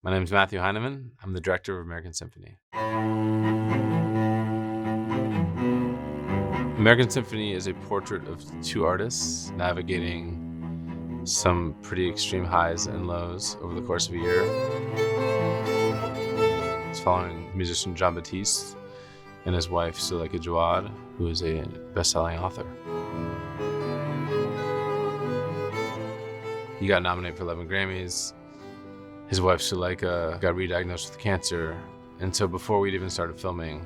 My name is Matthew Heineman. I'm the director of American Symphony. American Symphony is a portrait of two artists navigating some pretty extreme highs and lows over the course of a year. It's following musician Jon Batiste and his wife Suleika Jaouad, who is a best-selling author. He got nominated for 11 Grammys. His wife Suleika got re-diagnosed with cancer, and so before we'd even started filming,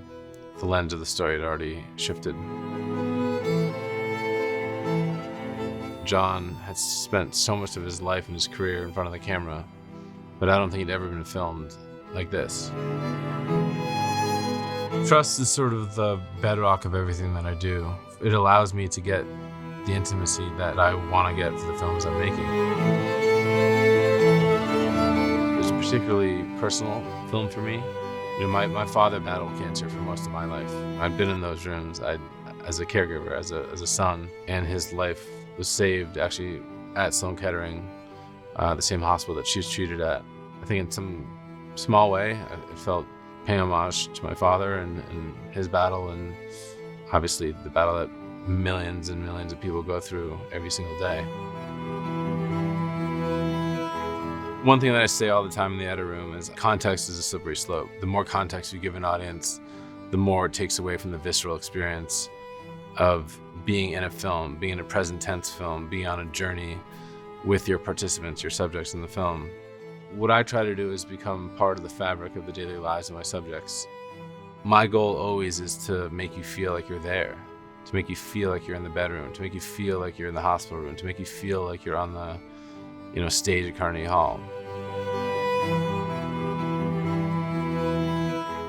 the lens of the story had already shifted. Jon had spent so much of his life and his career in front of the camera, but I don't think he'd ever been filmed like this. Trust is sort of the bedrock of everything that I do. It allows me to get the intimacy that I want to get for the films I'm making. It's a particularly personal film for me. My father battled cancer for most of my life. I've been in those rooms as a caregiver, as a son, and his life was saved actually at Sloan Kettering, the same hospital that she was treated at. I think in some small way, it felt paying homage to my father and his battle, and obviously the battle that millions and millions of people go through every single day. One thing that I say all the time in the edit room is context is a slippery slope. The more context you give an audience, the more it takes away from the visceral experience of being in a film, being in a present tense film, being on a journey with your participants, your subjects in the film. What I try to do is become part of the fabric of the daily lives of my subjects. My goal always is to make you feel like you're there, to make you feel like you're in the bedroom, to make you feel like you're in the hospital room, to make you feel like you're on the stage at Carnegie Hall.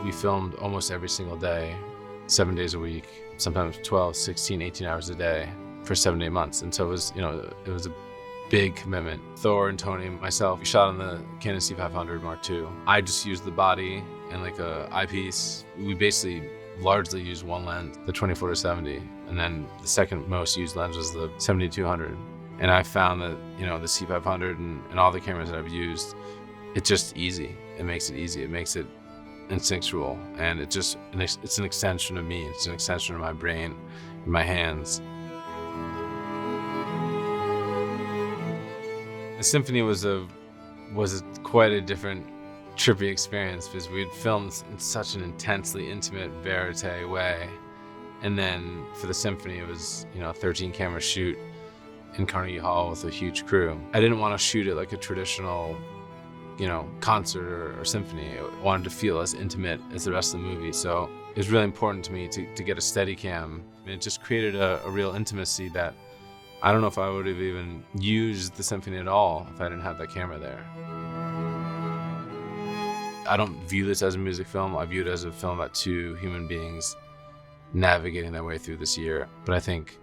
We filmed almost every single day, 7 days a week, sometimes 12, 16, 18 hours a day for 7 to 8 months. And so it was a big commitment. Thor and Tony and myself, we shot on the Canon C500 Mark II. I just used the body and like a eyepiece. We basically largely used one lens, the 24-70, and then the second most used lens was the 70-200. And I found that the C500 and all the cameras that I've used, it's just easy. It makes it easy. It makes it instinctual, and it's an extension of me. It's an extension of my brain and my hands. The Symphony was quite a different, trippy experience because we'd filmed in such an intensely intimate verite way, and then for the Symphony it was a 13 camera shoot in Carnegie Hall with a huge crew. I didn't want to shoot it like a traditional concert or symphony. I wanted to feel as intimate as the rest of the movie, so it was really important to me to get a steady cam. And it just created a real intimacy that I don't know if I would have even used the Symphony at all if I didn't have that camera there. I don't view this as a music film. I view it as a film about two human beings navigating their way through this year. But I think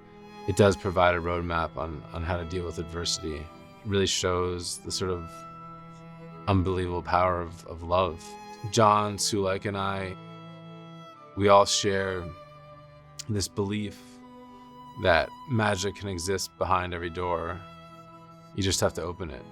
it does provide a roadmap on how to deal with adversity. It really shows the sort of unbelievable power of love. Jon, Suleika, and I, we all share this belief that magic can exist behind every door. You just have to open it.